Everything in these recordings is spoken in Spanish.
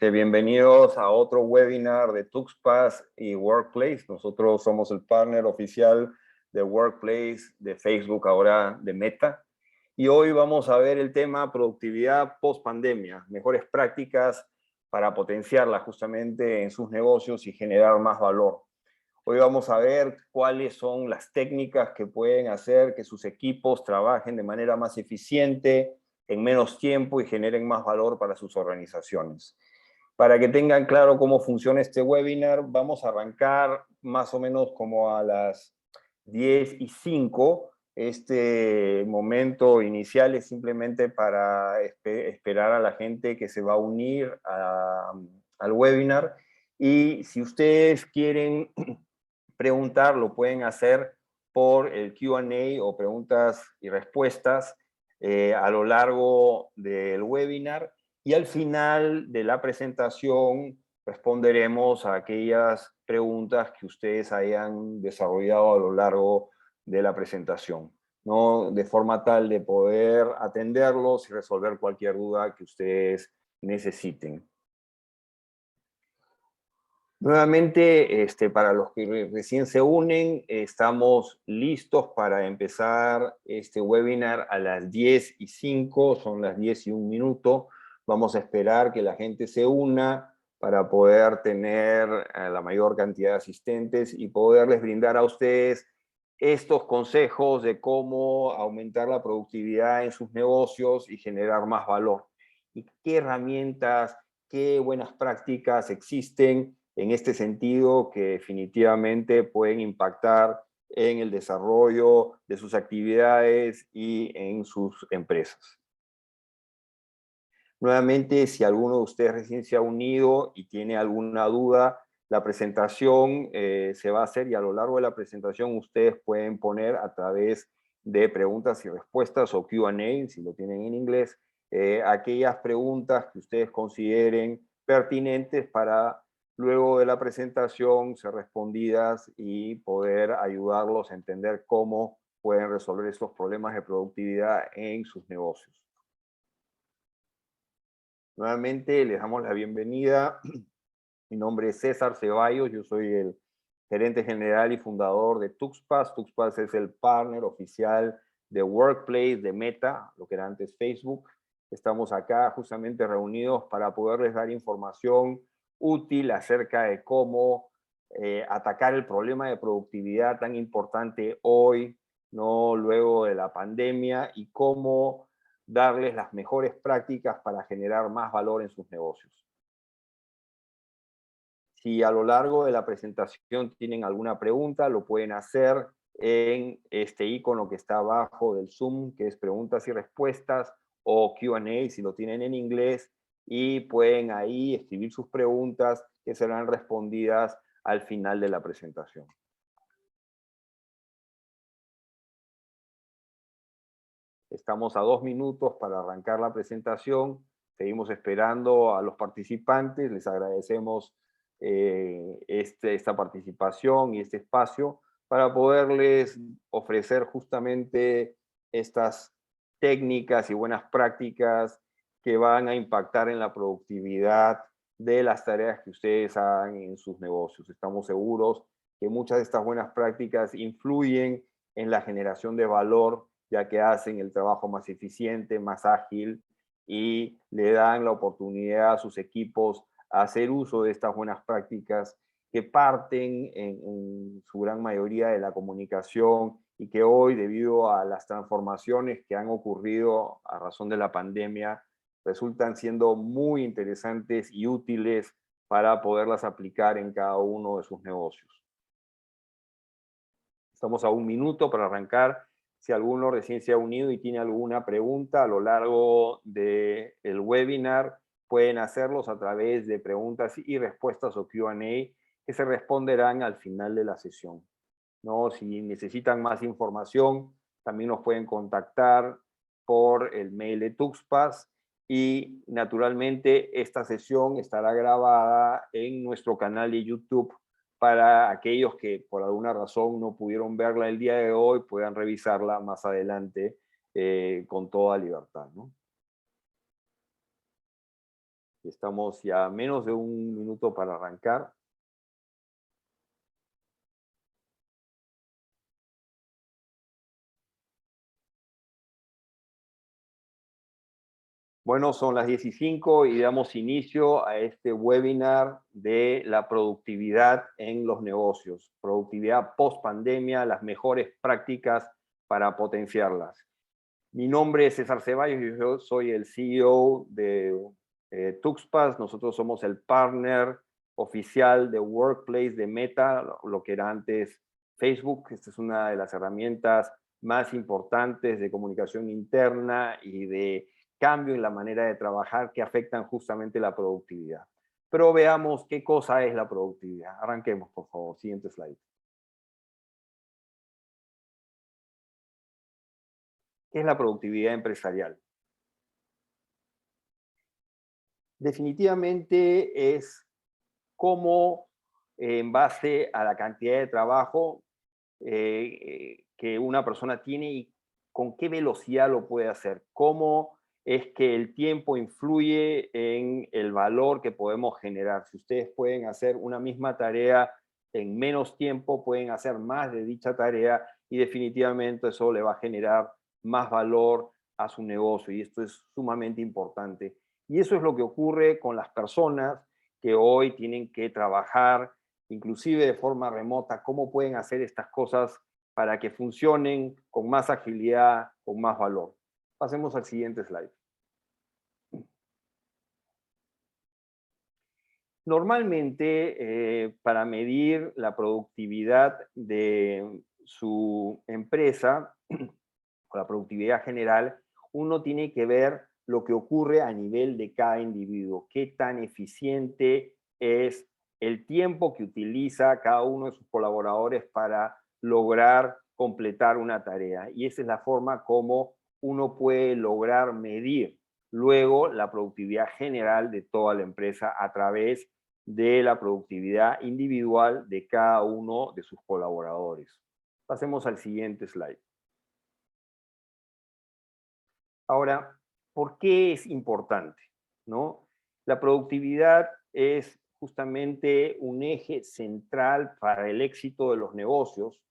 Bienvenidos a otro webinar de TuxPass y Workplace. Nosotros somos el partner oficial de Workplace, de Facebook, ahora de Meta. Y hoy vamos a ver el tema productividad post-pandemia, mejores prácticas para potenciarla justamente en sus negocios y generar más valor. Hoy vamos a ver cuáles son las técnicas que pueden hacer que sus equipos trabajen de manera más eficiente, en menos tiempo y generen más valor para sus organizaciones. Para que tengan claro cómo funciona este webinar, vamos a arrancar más o menos como a las 10:05. Este momento inicial es simplemente para esperar a la gente que se va a unir al webinar. Y si ustedes quieren preguntar, lo pueden hacer por el Q&A o preguntas y respuestas a lo largo del webinar. Y al final de la presentación responderemos a aquellas preguntas que ustedes hayan desarrollado a lo largo de la presentación, ¿no? De forma tal de poder atenderlos y resolver cualquier duda que ustedes necesiten. Nuevamente, para los que recién se unen, estamos listos para empezar este webinar a las 10:05, son las 10:01. Vamos a esperar que la gente se una para poder tener la mayor cantidad de asistentes y poderles brindar a ustedes estos consejos de cómo aumentar la productividad en sus negocios y generar más valor. Y qué herramientas, qué buenas prácticas existen en este sentido que definitivamente pueden impactar en el desarrollo de sus actividades y en sus empresas. Nuevamente, si alguno de ustedes recién se ha unido y tiene alguna duda, la presentación se va a hacer y a lo largo de la presentación ustedes pueden poner a través de preguntas y respuestas o Q&A, si lo tienen en inglés, aquellas preguntas que ustedes consideren pertinentes para luego de la presentación ser respondidas y poder ayudarlos a entender cómo pueden resolver estos problemas de productividad en sus negocios. Nuevamente les damos la bienvenida. Mi nombre es César Ceballos, yo soy el gerente general y fundador de TuxPass. TuxPass es el partner oficial de Workplace, de Meta, lo que era antes Facebook. Estamos acá justamente reunidos para poderles dar información útil acerca de cómo atacar el problema de productividad tan importante hoy, ¿no? Luego de la pandemia, y cómo darles las mejores prácticas para generar más valor en sus negocios. Si a lo largo de la presentación tienen alguna pregunta, lo pueden hacer en este icono que está abajo del Zoom, que es preguntas y respuestas, o Q&A si lo tienen en inglés, y pueden ahí escribir sus preguntas que serán respondidas al final de la presentación. Estamos a 2 minutos para arrancar la presentación. Seguimos esperando a los participantes. Les agradecemos esta participación y este espacio para poderles ofrecer justamente estas técnicas y buenas prácticas que van a impactar en la productividad de las tareas que ustedes hagan en sus negocios. Estamos seguros que muchas de estas buenas prácticas influyen en la generación de valor, ya que hacen el trabajo más eficiente, más ágil, y le dan la oportunidad a sus equipos a hacer uso de estas buenas prácticas que parten en su gran mayoría de la comunicación y que hoy, debido a las transformaciones que han ocurrido a razón de la pandemia, resultan siendo muy interesantes y útiles para poderlas aplicar en cada uno de sus negocios. Estamos a 1 minuto para arrancar. Si alguno recién se ha unido y tiene alguna pregunta a lo largo del webinar, pueden hacerlos a través de preguntas y respuestas o Q&A que se responderán al final de la sesión, ¿no? Si necesitan más información, también nos pueden contactar por el mail de TuxPass, y naturalmente esta sesión estará grabada en nuestro canal de YouTube para aquellos que por alguna razón no pudieron verla el día de hoy, puedan revisarla más adelante con toda libertad, ¿no? Estamos ya a menos de un minuto para arrancar. Bueno, son las 10:05 y damos inicio a este webinar de la productividad en los negocios. Productividad post pandemia, las mejores prácticas para potenciarlas. Mi nombre es César Ceballos y yo soy el CEO de Tuxpas. Nosotros somos el partner oficial de Workplace de Meta, lo que era antes Facebook. Esta es una de las herramientas más importantes de comunicación interna y de cambio en la manera de trabajar que afectan justamente la productividad. Pero veamos qué cosa es la productividad. Arranquemos, por favor. Siguiente slide. ¿Qué es la productividad empresarial? Definitivamente es cómo, en base a la cantidad de trabajo que una persona tiene y con qué velocidad lo puede hacer, cómo es que el tiempo influye en el valor que podemos generar. Si ustedes pueden hacer una misma tarea en menos tiempo, pueden hacer más de dicha tarea y definitivamente eso le va a generar más valor a su negocio y esto es sumamente importante. Y eso es lo que ocurre con las personas que hoy tienen que trabajar inclusive de forma remota, cómo pueden hacer estas cosas para que funcionen con más agilidad, con más valor. Pasemos al siguiente slide. Normalmente, para medir la productividad de su empresa, o la productividad general, uno tiene que ver lo que ocurre a nivel de cada individuo, qué tan eficiente es el tiempo que utiliza cada uno de sus colaboradores para lograr completar una tarea. Y esa es la forma como uno puede lograr medir luego la productividad general de toda la empresa a través de la productividad individual de cada uno de sus colaboradores. Pasemos al siguiente slide. Ahora, ¿por qué es importante? ¿No? La productividad es justamente un eje central para el éxito de los negocios,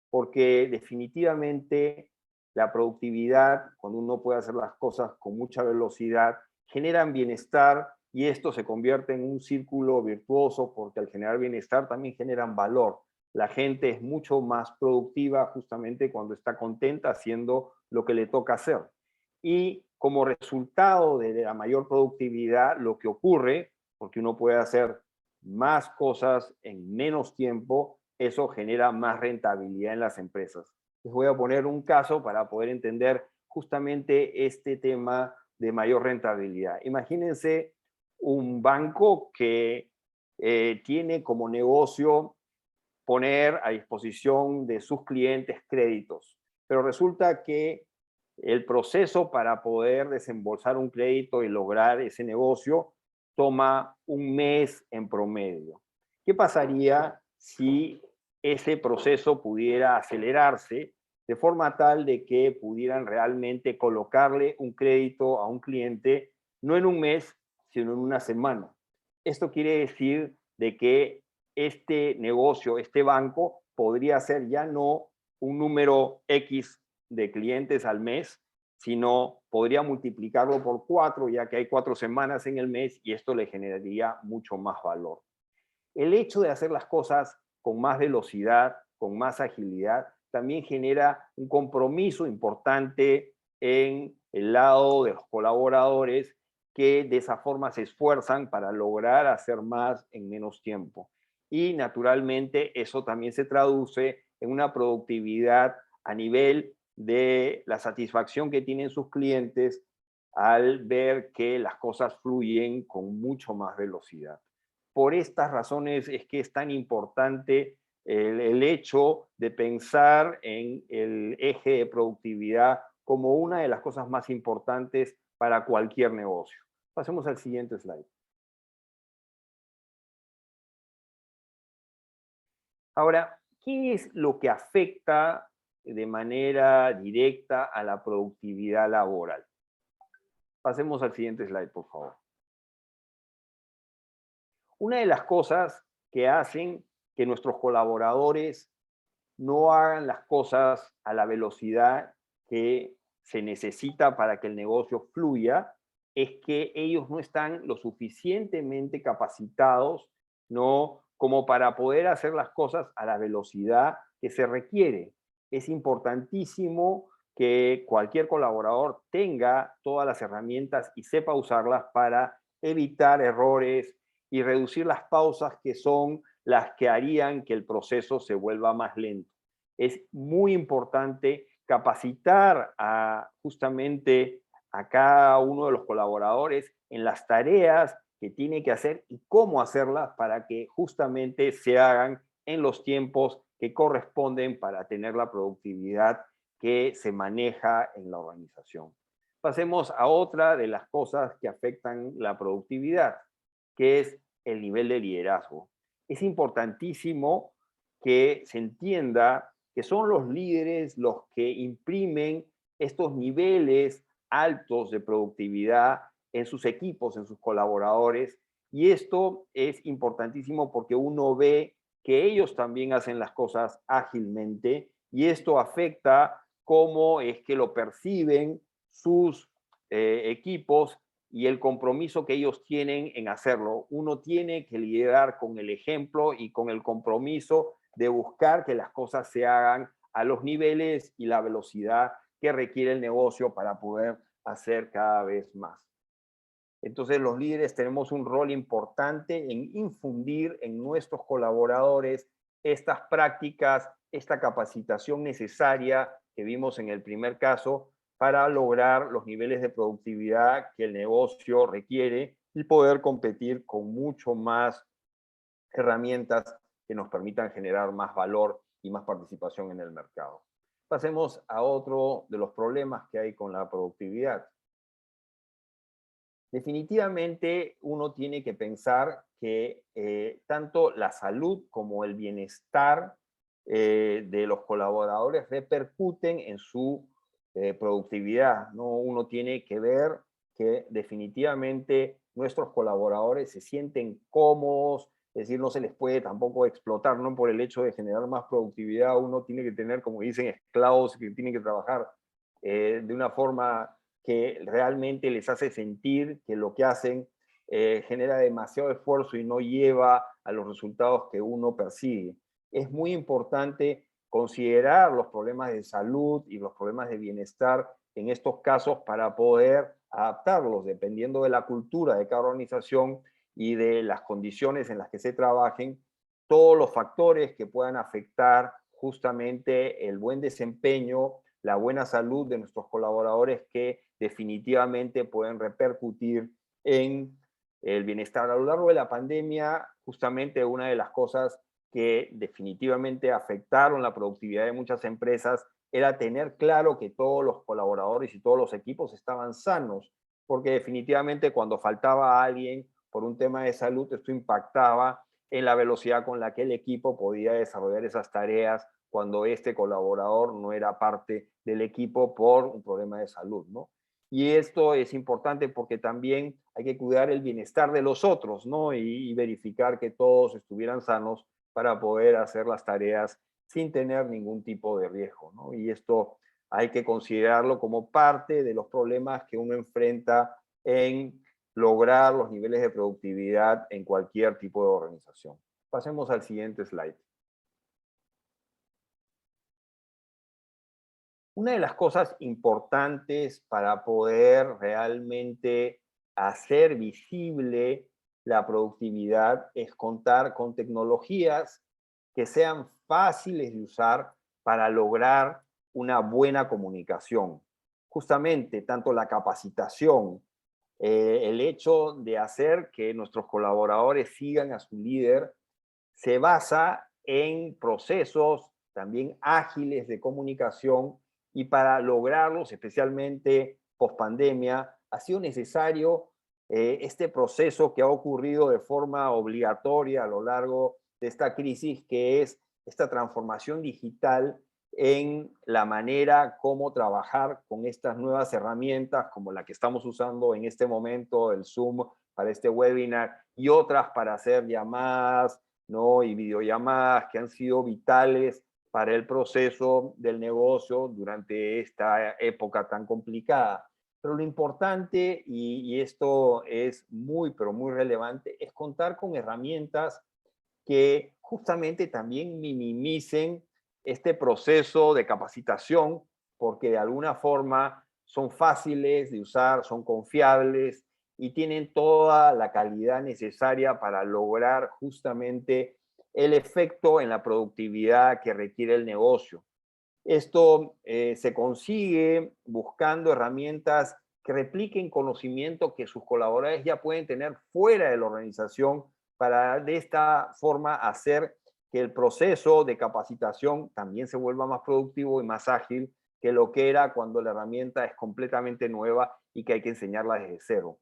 porque definitivamente la productividad, cuando uno puede hacer las cosas con mucha velocidad, generan bienestar y esto se convierte en un círculo virtuoso porque al generar bienestar también generan valor. La gente es mucho más productiva justamente cuando está contenta haciendo lo que le toca hacer. Y como resultado de la mayor productividad, lo que ocurre, porque uno puede hacer más cosas en menos tiempo, eso genera más rentabilidad en las empresas. Les voy a poner un caso para poder entender justamente este tema de mayor rentabilidad. Imagínense un banco que tiene como negocio poner a disposición de sus clientes créditos, pero resulta que el proceso para poder desembolsar un crédito y lograr ese negocio toma un mes en promedio. ¿Qué pasaría si ese proceso pudiera acelerarse de forma tal de que pudieran realmente colocarle un crédito a un cliente no en un mes, sino en una semana? Esto quiere decir de que este negocio, este banco, podría ser ya no un número X de clientes al mes, sino podría multiplicarlo por 4, ya que hay 4 semanas en el mes y esto le generaría mucho más valor. El hecho de hacer las cosas con más velocidad, con más agilidad, también genera un compromiso importante en el lado de los colaboradores que de esa forma se esfuerzan para lograr hacer más en menos tiempo. Y naturalmente eso también se traduce en una productividad a nivel de la satisfacción que tienen sus clientes al ver que las cosas fluyen con mucho más velocidad. Por estas razones es que es tan importante el hecho de pensar en el eje de productividad como una de las cosas más importantes para cualquier negocio. Pasemos al siguiente slide. Ahora, ¿qué es lo que afecta de manera directa a la productividad laboral? Pasemos al siguiente slide, por favor. Una de las cosas que hacen que nuestros colaboradores no hagan las cosas a la velocidad que se necesita para que el negocio fluya, es que ellos no están lo suficientemente capacitados, ¿no? Como para poder hacer las cosas a la velocidad que se requiere. Es importantísimo que cualquier colaborador tenga todas las herramientas y sepa usarlas para evitar errores y reducir las pausas que son las que harían que el proceso se vuelva más lento. Es muy importante capacitar justamente a cada uno de los colaboradores en las tareas que tiene que hacer y cómo hacerlas para que justamente se hagan en los tiempos que corresponden para tener la productividad que se maneja en la organización. Pasemos a otra de las cosas que afectan la productividad, que es el nivel de liderazgo. Es importantísimo que se entienda que son los líderes los que imprimen estos niveles altos de productividad en sus equipos, en sus colaboradores. Y esto es importantísimo porque uno ve que ellos también hacen las cosas ágilmente y esto afecta cómo es que lo perciben sus equipos y el compromiso que ellos tienen en hacerlo. Uno tiene que liderar con el ejemplo y con el compromiso de buscar que las cosas se hagan a los niveles y la velocidad que requiere el negocio para poder hacer cada vez más. Entonces los líderes tenemos un rol importante en infundir en nuestros colaboradores estas prácticas, esta capacitación necesaria que vimos en el primer caso para lograr los niveles de productividad que el negocio requiere y poder competir con mucho más herramientas que nos permitan generar más valor y más participación en el mercado. Pasemos a otro de los problemas que hay con la productividad. Definitivamente uno tiene que pensar que tanto la salud como el bienestar de los colaboradores repercuten en su productividad, ¿no? Uno tiene que ver que definitivamente nuestros colaboradores se sienten cómodos, es decir, no se les puede tampoco explotar, ¿no? Por el hecho de generar más productividad, uno tiene que tener, como dicen, esclavos que tienen que trabajar de una forma que realmente les hace sentir que lo que hacen genera demasiado esfuerzo y no lleva a los resultados que uno persigue. Es muy importante considerar los problemas de salud y los problemas de bienestar en estos casos para poder adaptarlos dependiendo de la cultura de cada organización y de las condiciones en las que se trabajen, todos los factores que puedan afectar justamente el buen desempeño, la buena salud de nuestros colaboradores que definitivamente pueden repercutir en el bienestar. A lo largo de la pandemia, justamente una de las cosas que definitivamente afectaron la productividad de muchas empresas era tener claro que todos los colaboradores y todos los equipos estaban sanos, porque definitivamente cuando faltaba alguien por un tema de salud, esto impactaba en la velocidad con la que el equipo podía desarrollar esas tareas cuando este colaborador no era parte del equipo por un problema de salud, ¿no? Y esto es importante porque también hay que cuidar el bienestar de los otros, ¿no? Y verificar que todos estuvieran sanos para poder hacer las tareas sin tener ningún tipo de riesgo, ¿no? Y esto hay que considerarlo como parte de los problemas que uno enfrenta en lograr los niveles de productividad en cualquier tipo de organización. Pasemos al siguiente slide. Una de las cosas importantes para poder realmente hacer visible la productividad es contar con tecnologías que sean fáciles de usar para lograr una buena comunicación. Justamente, tanto la capacitación, el hecho de hacer que nuestros colaboradores sigan a su líder, se basa en procesos también ágiles de comunicación y para lograrlos, especialmente post pandemia, ha sido necesario este proceso que ha ocurrido de forma obligatoria a lo largo de esta crisis, que es esta transformación digital en la manera como trabajar con estas nuevas herramientas como la que estamos usando en este momento, el Zoom, para este webinar y otras para hacer llamadas, ¿no? Y videollamadas que han sido vitales para el proceso del negocio durante esta época tan complicada. Pero lo importante, y esto es muy, pero muy relevante, es contar con herramientas que justamente también minimicen este proceso de capacitación, porque de alguna forma son fáciles de usar, son confiables y tienen toda la calidad necesaria para lograr justamente el efecto en la productividad que requiere el negocio. Esto se consigue buscando herramientas que repliquen conocimiento que sus colaboradores ya pueden tener fuera de la organización para de esta forma hacer que el proceso de capacitación también se vuelva más productivo y más ágil que lo que era cuando la herramienta es completamente nueva y que hay que enseñarla desde cero.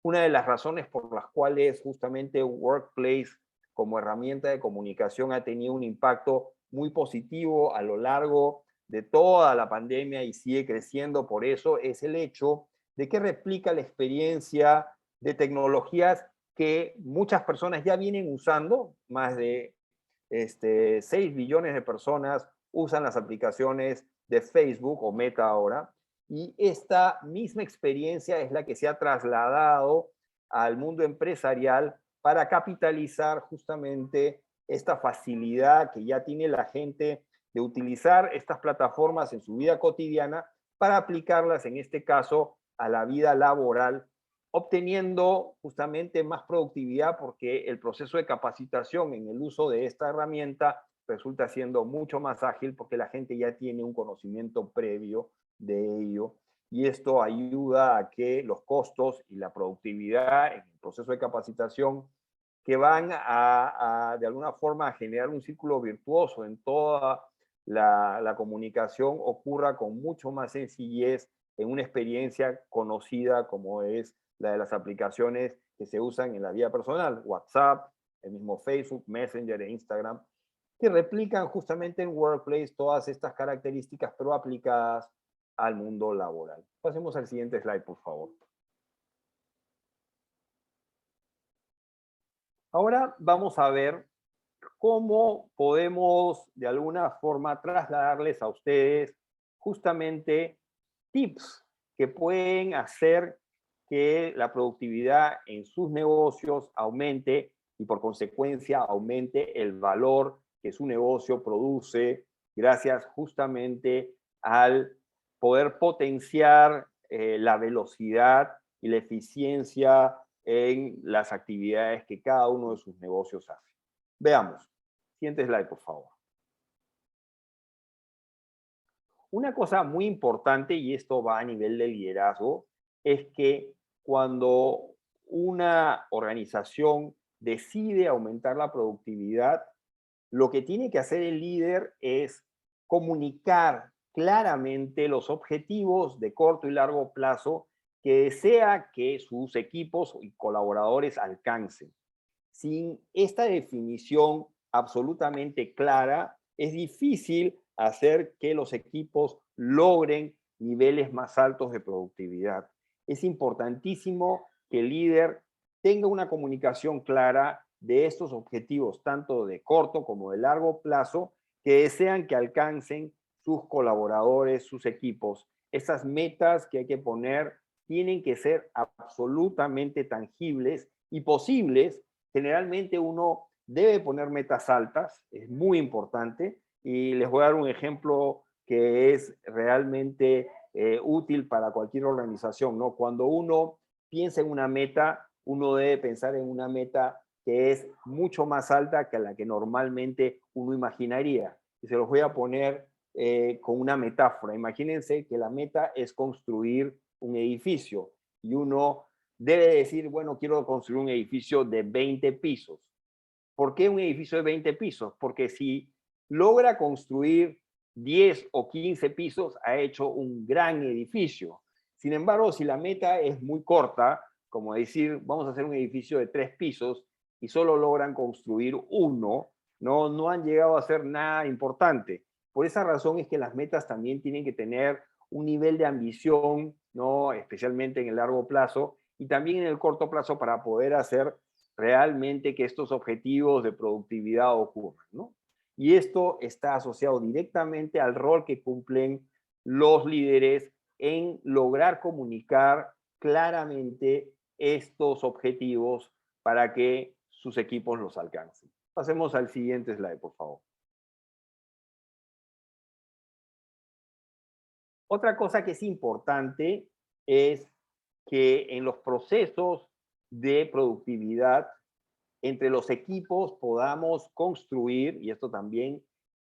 Una de las razones por las cuales justamente Workplace como herramienta de comunicación ha tenido un impacto muy positivo a lo largo de toda la pandemia y sigue creciendo por eso es el hecho de que replica la experiencia de tecnologías que muchas personas ya vienen usando. Más de 6 billones de personas usan las aplicaciones de Facebook o Meta ahora, y esta misma experiencia es la que se ha trasladado al mundo empresarial para capitalizar justamente esta facilidad que ya tiene la gente de utilizar estas plataformas en su vida cotidiana para aplicarlas, en este caso, a la vida laboral, obteniendo justamente más productividad porque el proceso de capacitación en el uso de esta herramienta resulta siendo mucho más ágil porque la gente ya tiene un conocimiento previo de ello, y esto ayuda a que los costos y la productividad en el proceso de capacitación, que van de alguna forma a generar un círculo virtuoso en toda la comunicación, ocurra con mucho más sencillez en una experiencia conocida como es la de las aplicaciones que se usan en la vida personal, WhatsApp, el mismo Facebook, Messenger e Instagram, que replican justamente en Workplace todas estas características, pero aplicadas al mundo laboral. Pasemos al siguiente slide, por favor. Ahora vamos a ver cómo podemos de alguna forma trasladarles a ustedes justamente tips que pueden hacer que la productividad en sus negocios aumente y por consecuencia aumente el valor que su negocio produce gracias justamente al poder potenciar la velocidad y la eficiencia en las actividades que cada uno de sus negocios hace. Veamos. Siguiente slide, por favor. Una cosa muy importante, y esto va a nivel de liderazgo, es que cuando una organización decide aumentar la productividad, lo que tiene que hacer el líder es comunicar claramente los objetivos de corto y largo plazo que desea que sus equipos y colaboradores alcancen. Sin esta definición absolutamente clara, es difícil hacer que los equipos logren niveles más altos de productividad. Es importantísimo que el líder tenga una comunicación clara de estos objetivos, tanto de corto como de largo plazo, que desean que alcancen sus colaboradores, sus equipos. Esas metas que hay que poner tienen que ser absolutamente tangibles y posibles. Generalmente uno debe poner metas altas, es muy importante, y les voy a dar un ejemplo que es realmente útil para cualquier organización, ¿no? Cuando uno piensa en una meta, uno debe pensar en una meta que es mucho más alta que la que normalmente uno imaginaría. Y se los voy a poner con una metáfora. Imagínense que la meta es construir un edificio y uno debe decir, bueno, quiero construir un edificio de 20 pisos. ¿Por qué un edificio de 20 pisos? Porque si logra construir 10 o 15 pisos, ha hecho un gran edificio. Sin embargo, si la meta es muy corta, como decir, vamos a hacer un edificio de 3 pisos y solo logran construir uno, no han llegado a hacer nada importante. Por esa razón es que las metas también tienen que tener un nivel de ambición, ¿no? Especialmente en el largo plazo, y también en el corto plazo para poder hacer realmente que estos objetivos de productividad ocurran, ¿no? Y esto está asociado directamente al rol que cumplen los líderes en lograr comunicar claramente estos objetivos para que sus equipos los alcancen. Pasemos al siguiente slide, por favor. Otra cosa que es importante es que en los procesos de productividad entre los equipos podamos construir, y esto también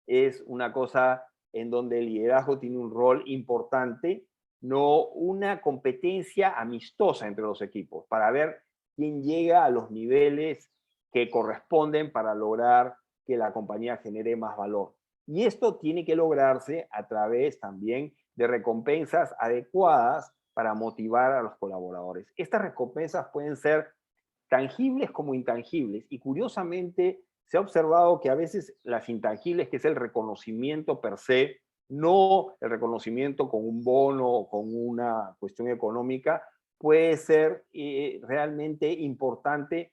es una cosa en donde el liderazgo tiene un rol importante, no una competencia amistosa entre los equipos para ver quién llega a los niveles que corresponden para lograr que la compañía genere más valor. Y esto tiene que lograrse a través también de recompensas adecuadas para motivar a los colaboradores. Estas recompensas pueden ser tangibles como intangibles. Y curiosamente se ha observado que a veces las intangibles, que es el reconocimiento per se, no el reconocimiento con un bono o con una cuestión económica, puede ser realmente importante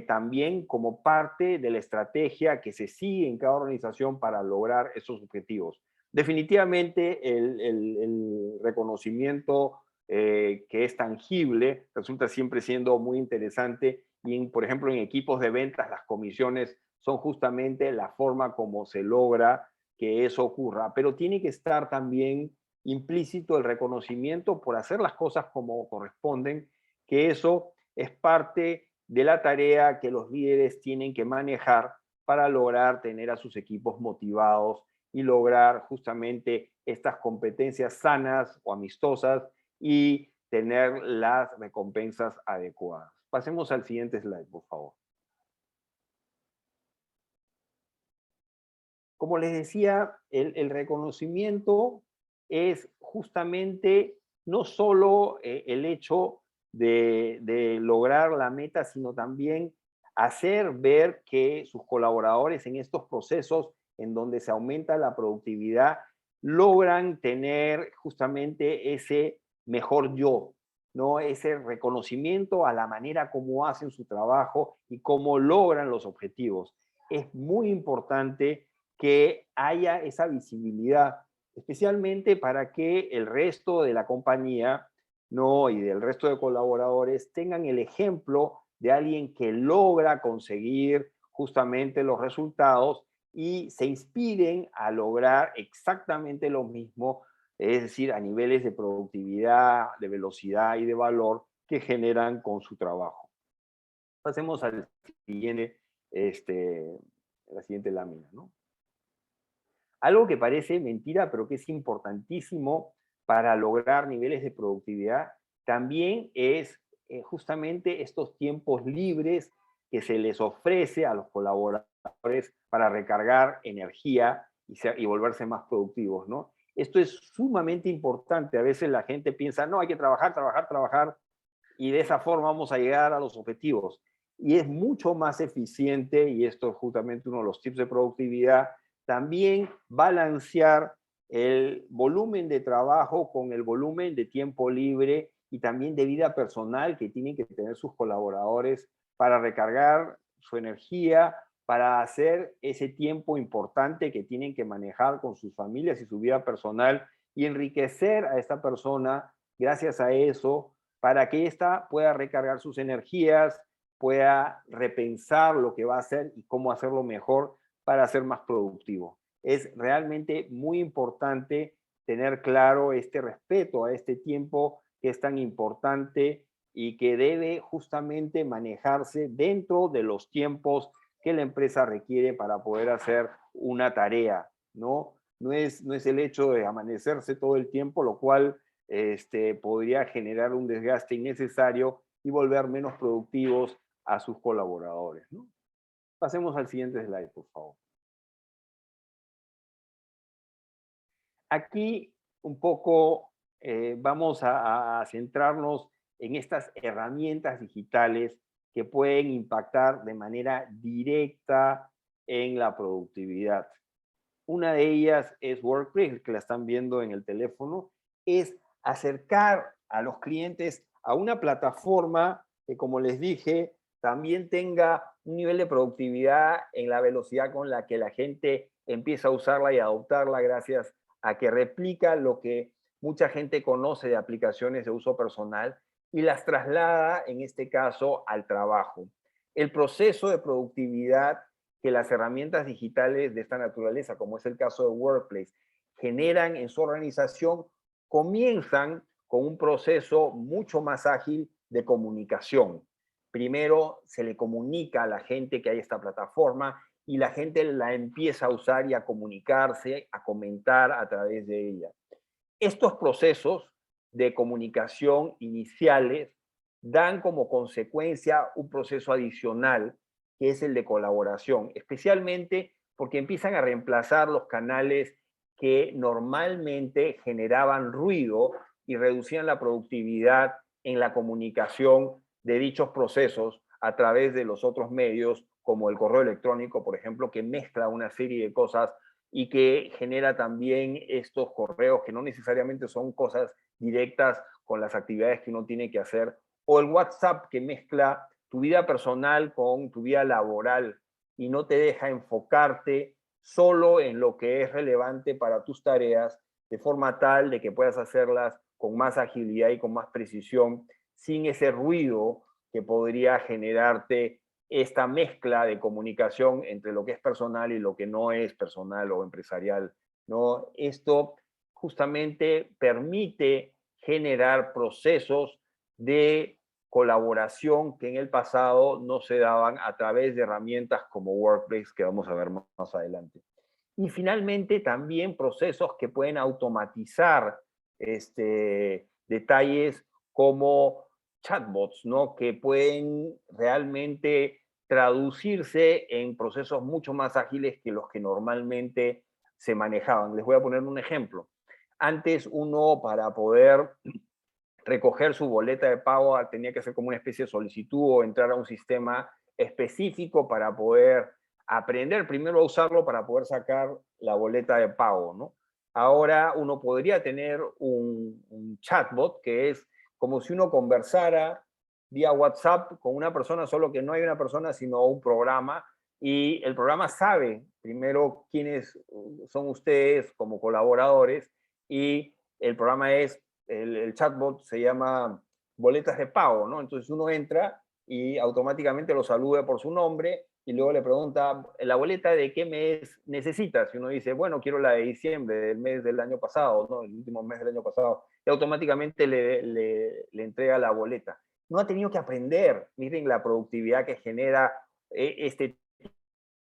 también como parte de la estrategia que se sigue en cada organización para lograr esos objetivos. Definitivamente el reconocimiento que es tangible, resulta siempre siendo muy interesante y, por ejemplo, en equipos de ventas las comisiones son justamente la forma como se logra que eso ocurra, pero tiene que estar también implícito el reconocimiento por hacer las cosas como corresponden, que eso es parte de la tarea que los líderes tienen que manejar para lograr tener a sus equipos motivados y lograr justamente estas competencias sanas o amistosas y tener las recompensas adecuadas. Pasemos al siguiente slide, por favor. Como les decía, el reconocimiento es justamente no solo el hecho de lograr la meta, sino también hacer ver que sus colaboradores en estos procesos en donde se aumenta la productividad logran tener justamente ese mejor yo, ¿no? Ese reconocimiento a la manera como hacen su trabajo y cómo logran los objetivos. Es muy importante que haya esa visibilidad, especialmente para que el resto de la compañía, ¿no? Y del resto de colaboradores tengan el ejemplo de alguien que logra conseguir justamente los resultados y se inspiren a lograr exactamente lo mismo, es decir, a niveles de productividad, de velocidad y de valor que generan con su trabajo. Pasemos al siguiente, la siguiente lámina, ¿no? Algo que parece mentira, pero que es importantísimo para lograr niveles de productividad, también es justamente estos tiempos libres que se les ofrece a los colaboradores para recargar energía y volverse más productivos, ¿no? Esto es sumamente importante. A veces la gente piensa, no, hay que trabajar, trabajar, trabajar, y de esa forma vamos a llegar a los objetivos. Y es mucho más eficiente, y esto es justamente uno de los tips de productividad, también balancear el volumen de trabajo con el volumen de tiempo libre y también de vida personal que tienen que tener sus colaboradores para recargar su energía, para hacer ese tiempo importante que tienen que manejar con sus familias y su vida personal y enriquecer a esta persona gracias a eso para que ésta pueda recargar sus energías, pueda repensar lo que va a hacer y cómo hacerlo mejor para ser más productivo. Es realmente muy importante tener claro este respeto a este tiempo que es tan importante y que debe justamente manejarse dentro de los tiempos que la empresa requiere para poder hacer una tarea, ¿no? No es el hecho de amanecerse todo el tiempo, lo cual podría generar un desgaste innecesario y volver menos productivos a sus colaboradores, ¿no? Pasemos al siguiente slide, por favor. Aquí un poco vamos a centrarnos en estas herramientas digitales que pueden impactar de manera directa en la productividad. Una de ellas es WordPress, que la están viendo en el teléfono, es acercar a los clientes a una plataforma que, como les dije, también tenga un nivel de productividad en la velocidad con la que la gente empieza a usarla y a adoptarla gracias a que replica lo que mucha gente conoce de aplicaciones de uso personal y las traslada, en este caso, al trabajo. El proceso de productividad que las herramientas digitales de esta naturaleza, como es el caso de Workplace, generan en su organización, comienzan con un proceso mucho más ágil de comunicación. Primero se le comunica a la gente que hay esta plataforma y la gente la empieza a usar y a comunicarse, a comentar a través de ella. Estos procesos de comunicación iniciales dan como consecuencia un proceso adicional, que es el de colaboración, especialmente porque empiezan a reemplazar los canales que normalmente generaban ruido y reducían la productividad en la comunicación de dichos procesos a través de los otros medios, como el correo electrónico, por ejemplo, que mezcla una serie de cosas y que genera también estos correos que no necesariamente son cosas directas con las actividades que uno tiene que hacer, o el WhatsApp que mezcla tu vida personal con tu vida laboral y no te deja enfocarte solo en lo que es relevante para tus tareas, de forma tal de que puedas hacerlas con más agilidad y con más precisión, sin ese ruido que podría generarte esta mezcla de comunicación entre lo que es personal y lo que no es personal o empresarial, ¿no? Esto justamente permite generar procesos de colaboración que en el pasado no se daban a través de herramientas como Workplace, que vamos a ver más adelante. Y finalmente también procesos que pueden automatizar detalles como chatbots, ¿no? Que pueden realmente traducirse en procesos mucho más ágiles que los que normalmente se manejaban. Les voy a poner un ejemplo. Antes uno, para poder recoger su boleta de pago, tenía que hacer como una especie de solicitud o entrar a un sistema específico para poder aprender primero a usarlo para poder sacar la boleta de pago, ¿no? Ahora uno podría tener un chatbot que es como si uno conversara vía WhatsApp con una persona, solo que no hay una persona, sino un programa, y el programa sabe primero quiénes son ustedes como colaboradores, y el programa es, el chatbot se llama boletas de pago, ¿no? Entonces uno entra y automáticamente lo saluda por su nombre y luego le pregunta, ¿la boleta de qué mes necesitas? Y uno dice, bueno, quiero la de diciembre, del mes del año pasado, ¿no? El último mes del año pasado. Y automáticamente le entrega la boleta. No ha tenido que aprender. Miren la productividad que genera este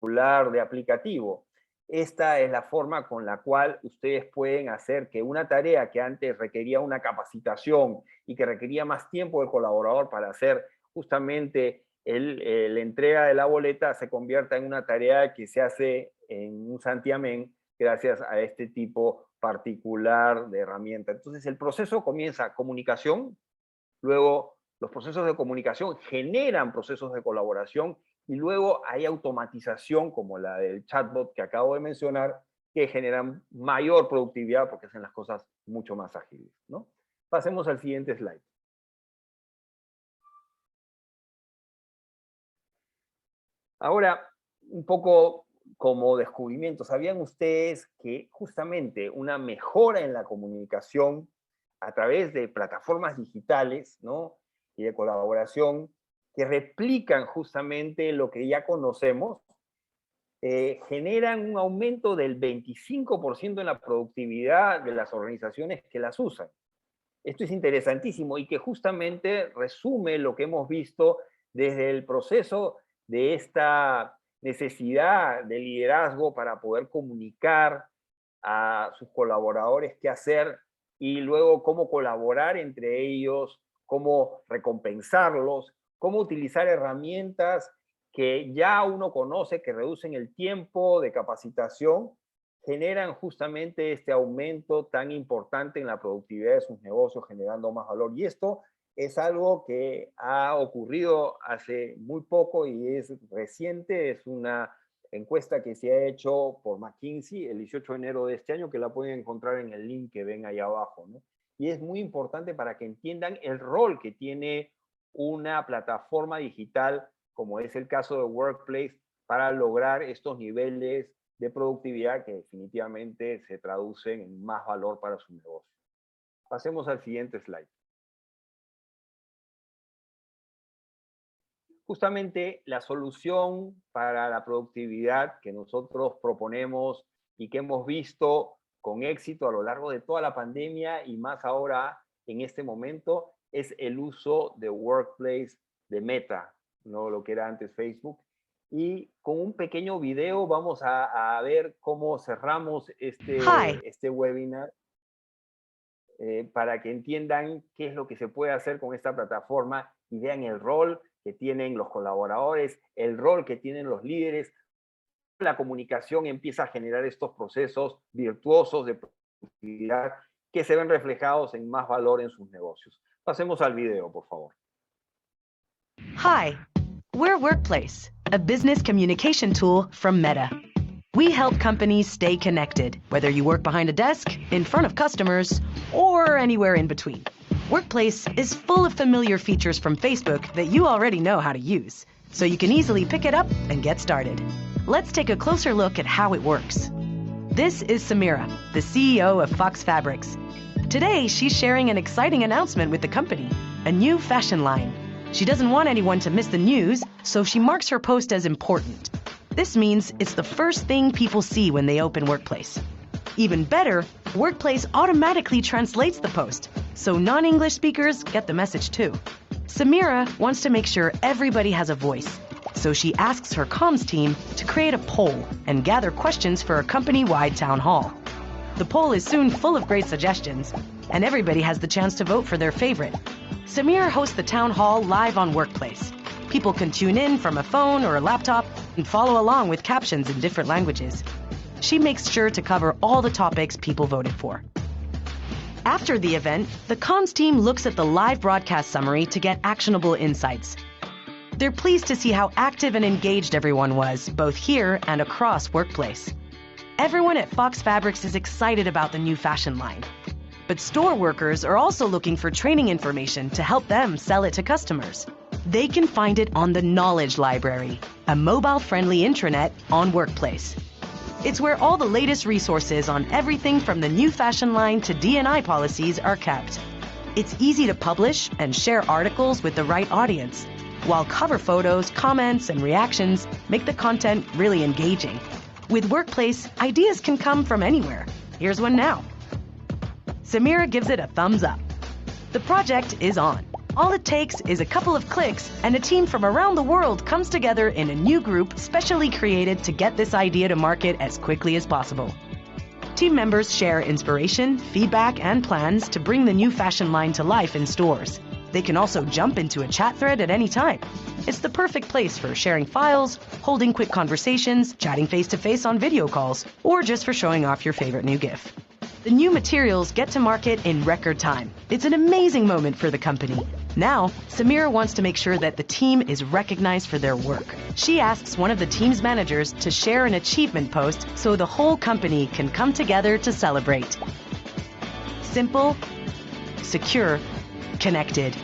de aplicativo. Esta es la forma con la cual ustedes pueden hacer que una tarea que antes requería una capacitación y que requería más tiempo del colaborador para hacer justamente la entrega de la boleta se convierta en una tarea que se hace en un santiamén gracias a este tipo particular de herramienta. Entonces el proceso comienza comunicación, luego los procesos de comunicación generan procesos de colaboración y luego hay automatización como la del chatbot que acabo de mencionar, que generan mayor productividad porque hacen las cosas mucho más ágiles, ¿no? Pasemos al siguiente slide. Ahora, un poco como descubrimiento, ¿sabían ustedes que justamente una mejora en la comunicación a través de plataformas digitales, ¿no? Y de colaboración que replican justamente lo que ya conocemos, generan un aumento del 25% en la productividad de las organizaciones que las usan? Esto es interesantísimo y que justamente resume lo que hemos visto desde el proceso de esta necesidad de liderazgo para poder comunicar a sus colaboradores qué hacer y luego cómo colaborar entre ellos, cómo recompensarlos, cómo utilizar herramientas que ya uno conoce, que reducen el tiempo de capacitación, generan justamente este aumento tan importante en la productividad de sus negocios, generando más valor. Y esto es algo que ha ocurrido hace muy poco y es reciente, es una encuesta que se ha hecho por McKinsey el 18 de enero de este año, que la pueden encontrar en el link que ven ahí abajo, ¿no? y es muy importante para que entiendan el rol que tiene una plataforma digital, como es el caso de Workplace, para lograr estos niveles de productividad que definitivamente se traducen en más valor para su negocio. Pasemos al siguiente slide. Justamente la solución para la productividad que nosotros proponemos y que hemos visto con éxito a lo largo de toda la pandemia y más ahora en este momento es el uso de Workplace de Meta, no lo que era antes Facebook. Y con un pequeño video vamos a ver cómo cerramos este webinar para que entiendan qué es lo que se puede hacer con esta plataforma y vean el rol que tienen los colaboradores, el rol que tienen los líderes. La comunicación empieza a generar estos procesos virtuosos de productividad que se ven reflejados en más valor en sus negocios. Pasemos al video, por favor. Hi, we're Workplace, a business communication tool from Meta. We help companies stay connected, whether you work behind a desk, in front of customers, or anywhere in between. Workplace is full of familiar features from Facebook that you already know how to use, so you can easily pick it up and get started. Let's take a closer look at how it works. This is Samira, the CEO of Fox Fabrics. Today, she's sharing an exciting announcement with the company, a new fashion line. She doesn't want anyone to miss the news, so she marks her post as important. This means it's the first thing people see when they open Workplace. Even better, Workplace automatically translates the post, so non-English speakers get the message too. Samira wants to make sure everybody has a voice, so she asks her comms team to create a poll and gather questions for a company-wide town hall. The poll is soon full of great suggestions, and everybody has the chance to vote for their favorite. Samira hosts the town hall live on Workplace. People can tune in from a phone or a laptop and follow along with captions in different languages. She makes sure to cover all the topics people voted for. After the event, the comms team looks at the live broadcast summary to get actionable insights. They're pleased to see how active and engaged everyone was, both here and across Workplace. Everyone at Fox Fabrics is excited about the new fashion line. But store workers are also looking for training information to help them sell it to customers. They can find it on the Knowledge Library, a mobile-friendly intranet on Workplace. It's where all the latest resources on everything from the new fashion line to D&I policies are kept. It's easy to publish and share articles with the right audience, while cover photos, comments, and reactions make the content really engaging. With Workplace, ideas can come from anywhere. Here's one now. Samira gives it a thumbs up. The project is on. All it takes is a couple of clicks, and a team from around the world comes together in a new group specially created to get this idea to market as quickly as possible. Team members share inspiration, feedback, and plans to bring the new fashion line to life in stores. They can also jump into a chat thread at any time. It's the perfect place for sharing files, holding quick conversations, chatting face-to-face on video calls, or just for showing off your favorite new GIF. The new materials get to market in record time. It's an amazing moment for the company. Now, Samira wants to make sure that the team is recognized for their work. She asks one of the team's managers to share an achievement post so the whole company can come together to celebrate. Simple, secure, connected.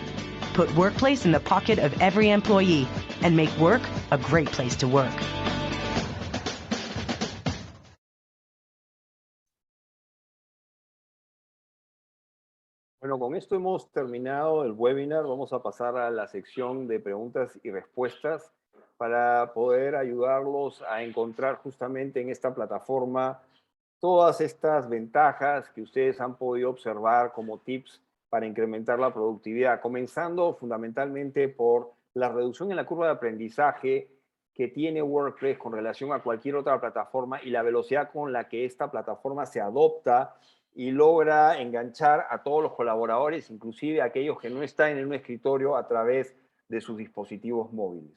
Put Workplace in the pocket of every employee and make work a great place to work. Bueno, con esto hemos terminado el webinar. Vamos a pasar a la sección de preguntas y respuestas para poder ayudarlos a encontrar justamente en esta plataforma todas estas ventajas que ustedes han podido observar como tips para incrementar la productividad, comenzando fundamentalmente por la reducción en la curva de aprendizaje que tiene Workplace con relación a cualquier otra plataforma y la velocidad con la que esta plataforma se adopta y logra enganchar a todos los colaboradores, inclusive a aquellos que no están en un escritorio, a través de sus dispositivos móviles.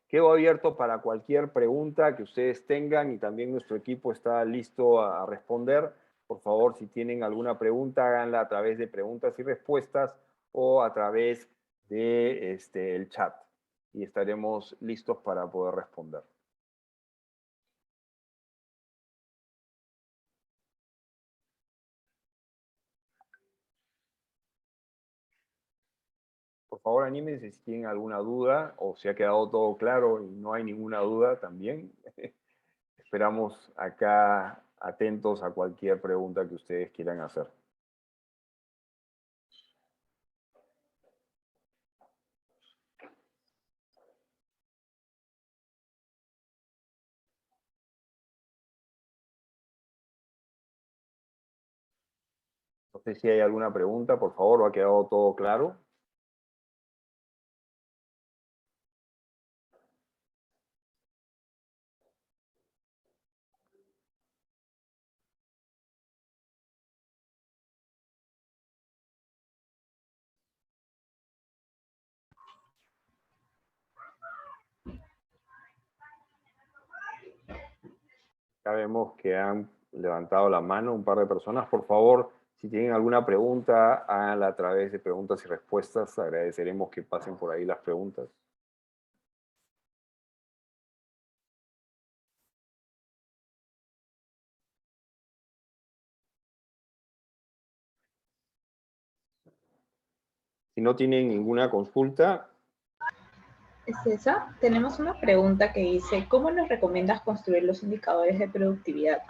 Quedo abierto para cualquier pregunta que ustedes tengan y también nuestro equipo está listo a responder. Por favor, si tienen alguna pregunta, háganla a través de preguntas y respuestas o a través de el chat y estaremos listos para poder responder. favor anímense si tienen alguna duda o si ha quedado todo claro y no hay ninguna duda también. Esperamos acá atentos a cualquier pregunta que ustedes quieran hacer. No sé si hay alguna pregunta, por favor, ¿o ha quedado todo claro? Ya vemos que han levantado la mano un par de personas. Por favor, si tienen alguna pregunta, háganla a través de preguntas y respuestas. Agradeceremos que pasen por ahí las preguntas. Si no tienen ninguna consulta. César, tenemos una pregunta que dice, ¿cómo nos recomiendas construir los indicadores de productividad?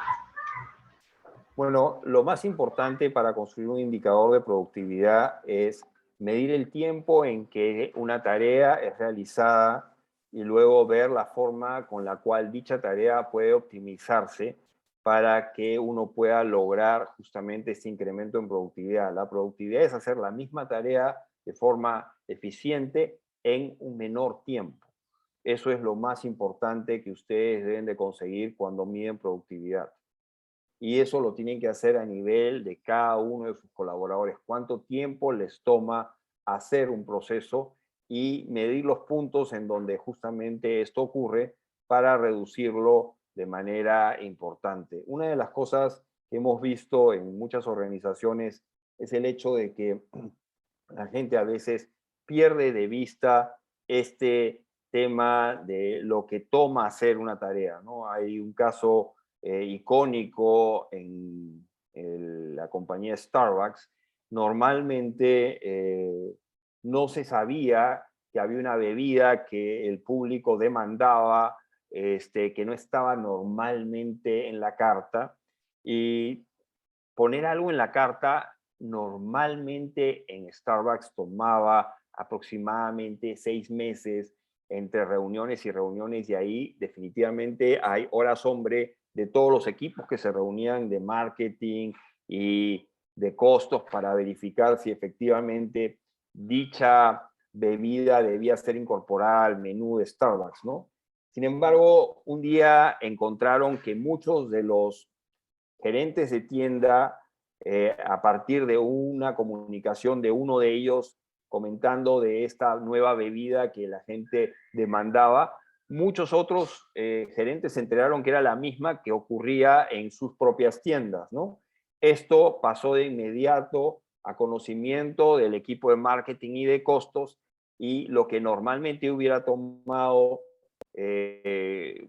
Bueno, lo más importante para construir un indicador de productividad es medir el tiempo en que una tarea es realizada y luego ver la forma con la cual dicha tarea puede optimizarse para que uno pueda lograr justamente este incremento en productividad. La productividad es hacer la misma tarea de forma eficiente en un menor tiempo. Eso es lo más importante que ustedes deben de conseguir cuando miden productividad. Y eso lo tienen que hacer a nivel de cada uno de sus colaboradores. ¿Cuánto tiempo les toma hacer un proceso y medir los puntos en donde justamente esto ocurre para reducirlo de manera importante? Una de las cosas que hemos visto en muchas organizaciones es el hecho de que la gente a veces pierde de vista este tema de lo que toma hacer una tarea, ¿no? Hay un caso icónico en la compañía Starbucks. Normalmente no se sabía que había una bebida que el público demandaba, que no estaba normalmente en la carta, y poner algo en la carta normalmente en Starbucks tomaba aproximadamente 6 meses entre reuniones y reuniones, y ahí definitivamente hay horas hombre de todos los equipos que se reunían de marketing y de costos para verificar si efectivamente dicha bebida debía ser incorporada al menú de Starbucks, ¿no? Sin embargo, un día encontraron que muchos de los gerentes de tienda, a partir de una comunicación de uno de ellos comentando de esta nueva bebida que la gente demandaba, muchos otros gerentes se enteraron que era la misma que ocurría en sus propias tiendas, ¿no? Esto pasó de inmediato a conocimiento del equipo de marketing y de costos, y lo que normalmente hubiera tomado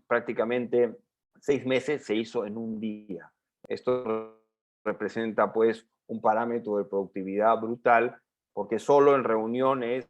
prácticamente 6 meses se hizo en un día. Esto representa pues un parámetro de productividad brutal, porque solo en reuniones,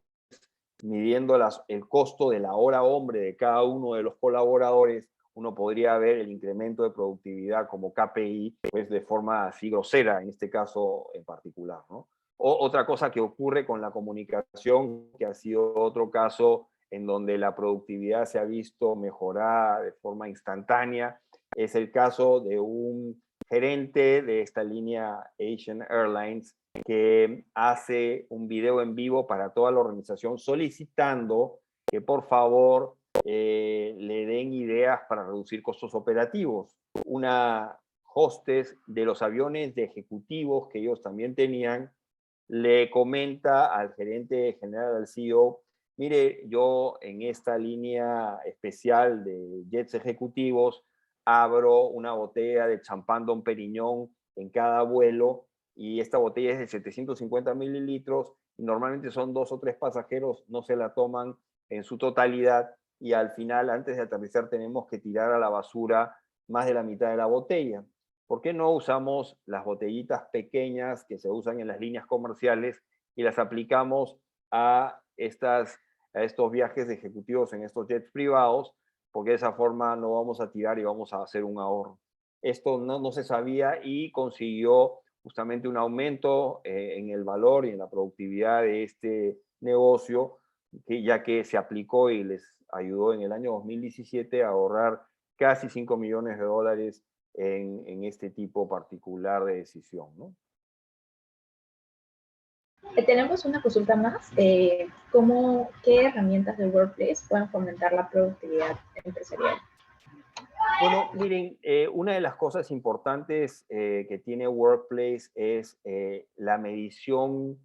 midiendo el costo de la hora hombre de cada uno de los colaboradores, uno podría ver el incremento de productividad como KPI, pues de forma así grosera, en este caso en particular, ¿no? Otra cosa que ocurre con la comunicación, que ha sido otro caso en donde la productividad se ha visto mejorada de forma instantánea, es el caso de un gerente de esta línea Asian Airlines que hace un video en vivo para toda la organización solicitando que por favor le den ideas para reducir costos operativos. Una hostess de los aviones de ejecutivos que ellos también tenían le comenta al gerente general, al CEO, mire, yo en esta línea especial de jets ejecutivos abro una botella de champán Dom Perignon en cada vuelo, y esta botella es de 750 mililitros y normalmente son 2 o 3 pasajeros, no se la toman en su totalidad, y al final, antes de aterrizar, tenemos que tirar a la basura más de la mitad de la botella. ¿Por qué no usamos las botellitas pequeñas que se usan en las líneas comerciales y las aplicamos a a estos viajes ejecutivos en estos jets privados, porque de esa forma no vamos a tirar y vamos a hacer un ahorro. Esto no se sabía y consiguió justamente un aumento en el valor y en la productividad de este negocio, ya que se aplicó y les ayudó en el año 2017 a ahorrar casi $5 millones en este tipo particular de decisión, ¿no? Tenemos una consulta más. ¿Qué herramientas de Workplace pueden fomentar la productividad empresarial? Bueno, miren, una de las cosas importantes que tiene Workplace es la medición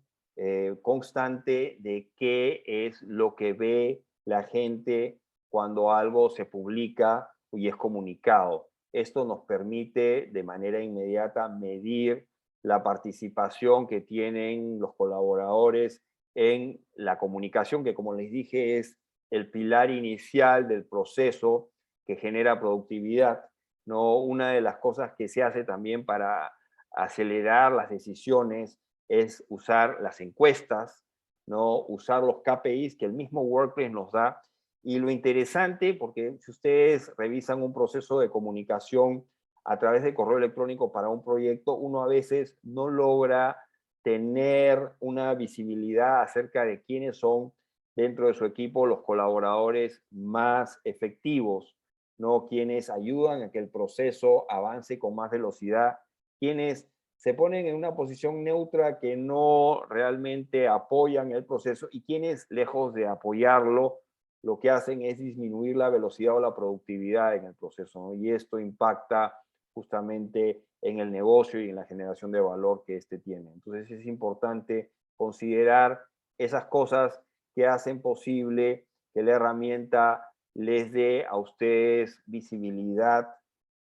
constante de qué es lo que ve la gente cuando algo se publica y es comunicado. Esto nos permite de manera inmediata medir la participación que tienen los colaboradores en la comunicación, que como les dije es el pilar inicial del proceso que genera productividad, ¿no? Una de las cosas que se hace también para acelerar las decisiones es usar las encuestas, ¿no? Usar los KPIs que el mismo Workplace nos da. Y lo interesante, porque si ustedes revisan un proceso de comunicación a través de correo electrónico para un proyecto, uno a veces no logra tener una visibilidad acerca de quiénes son dentro de su equipo los colaboradores más efectivos, ¿no? Quienes ayudan a que el proceso avance con más velocidad, quienes se ponen en una posición neutra que no realmente apoyan el proceso y quienes, lejos de apoyarlo, lo que hacen es disminuir la velocidad o la productividad en el proceso, ¿no? Y esto impacta justamente en el negocio y en la generación de valor que éste tiene. Entonces es importante considerar esas cosas que hacen posible que la herramienta les dé a ustedes visibilidad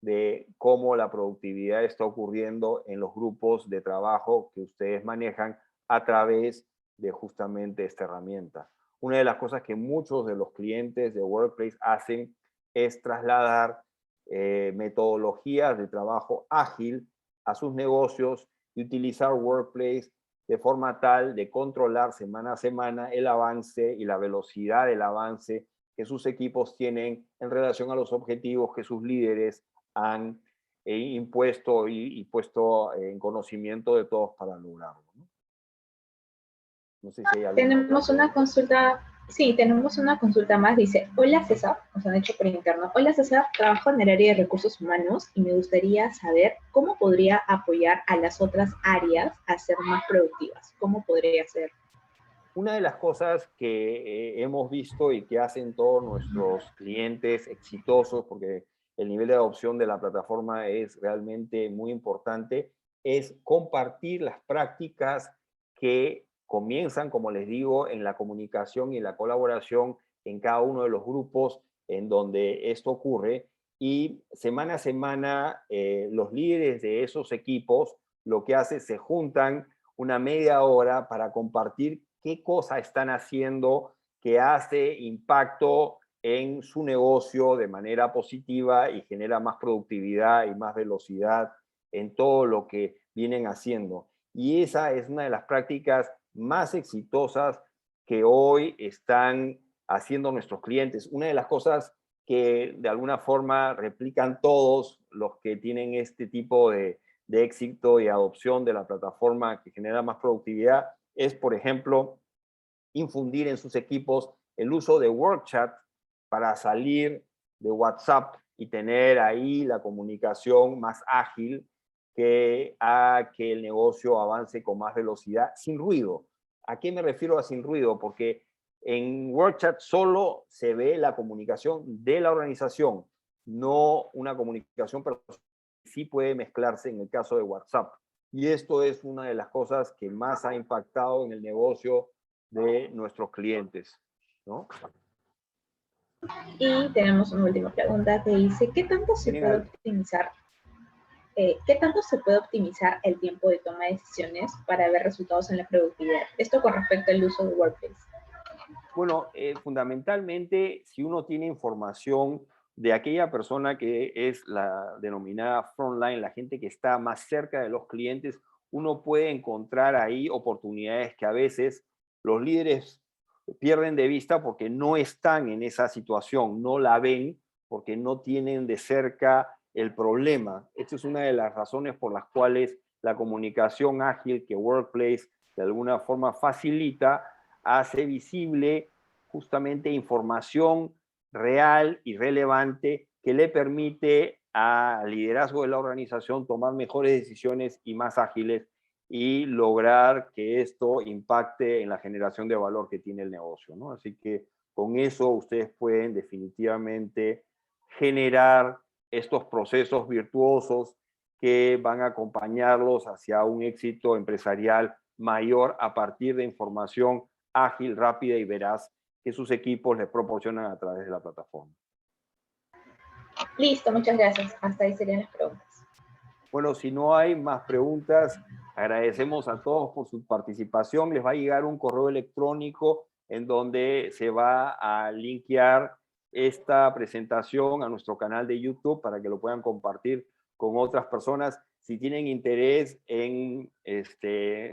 de cómo la productividad está ocurriendo en los grupos de trabajo que ustedes manejan a través de justamente esta herramienta. Una de las cosas que muchos de los clientes de Workplace hacen es trasladar metodologías de trabajo ágil a sus negocios y utilizar Workplace de forma tal de controlar semana a semana el avance y la velocidad del avance que sus equipos tienen en relación a los objetivos que sus líderes han impuesto y puesto en conocimiento de todos para lograrlo, ¿no? No sé si hay alguna Tenemos una consulta, sí, tenemos una consulta más. Dice, hola César, nos han hecho por interno. Hola César, trabajo en el área de recursos humanos y me gustaría saber cómo podría apoyar a las otras áreas a ser más productivas. ¿Cómo podría ser? Una de las cosas que hemos visto y que hacen todos nuestros clientes exitosos, porque el nivel de adopción de la plataforma es realmente muy importante, es compartir las prácticas que comienzan, como les digo, en la comunicación y la colaboración en cada uno de los grupos en donde esto ocurre. Y semana a semana, los líderes de esos equipos lo que hacen, se juntan una media hora para compartir qué cosa están haciendo que hace impacto en su negocio de manera positiva y genera más productividad y más velocidad en todo lo que vienen haciendo. Y esa es una de las prácticas más exitosas que hoy están haciendo nuestros clientes. Una de las cosas que de alguna forma replican todos los que tienen este tipo de éxito y adopción de la plataforma que genera más productividad es, por ejemplo, infundir en sus equipos el uso de WorkChat para salir de WhatsApp y tener ahí la comunicación más ágil que haga que el negocio avance con más velocidad, sin ruido. ¿A qué me refiero a sin ruido? Porque en WorkChat solo se ve la comunicación de la organización, no una comunicación, pero sí puede mezclarse en el caso de WhatsApp. Y esto es una de las cosas que más ha impactado en el negocio de nuestros clientes, ¿no? Y tenemos una última pregunta que dice, ¿qué tanto se puede optimizar? ¿Qué tanto se puede optimizar el tiempo de toma de decisiones para ver resultados en la productividad? Esto con respecto al uso de Workplace. Bueno, fundamentalmente, si uno tiene información de aquella persona que es la denominada frontline, la gente que está más cerca de los clientes, uno puede encontrar ahí oportunidades que a veces los líderes pierden de vista porque no están en esa situación, no la ven porque no tienen de cerca el problema. Esta es una de las razones por las cuales la comunicación ágil que Workplace de alguna forma facilita, hace visible justamente información real y relevante que le permite al liderazgo de la organización tomar mejores decisiones y más ágiles y lograr que esto impacte en la generación de valor que tiene el negocio, ¿no? Así que con eso ustedes pueden definitivamente generar estos procesos virtuosos que van a acompañarlos hacia un éxito empresarial mayor a partir de información ágil, rápida y veraz que sus equipos les proporcionan a través de la plataforma. Listo, muchas gracias. Hasta ahí serían las preguntas. Bueno, si no hay más preguntas, agradecemos a todos por su participación. Les va a llegar un correo electrónico en donde se va a linkear esta presentación a nuestro canal de YouTube para que lo puedan compartir con otras personas. Si tienen interés en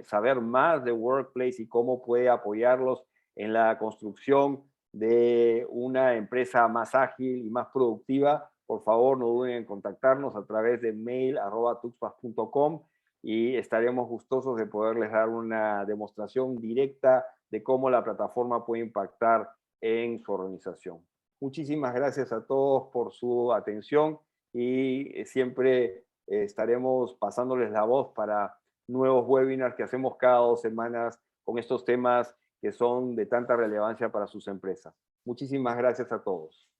saber más de Workplace y cómo puede apoyarlos en la construcción de una empresa más ágil y más productiva, por favor no duden en contactarnos a través de mail@tuxpas.com y estaremos gustosos de poderles dar una demostración directa de cómo la plataforma puede impactar en su organización. Muchísimas gracias a todos por su atención y siempre estaremos pasándoles la voz para nuevos webinars que hacemos cada 2 semanas con estos temas que son de tanta relevancia para sus empresas. Muchísimas gracias a todos.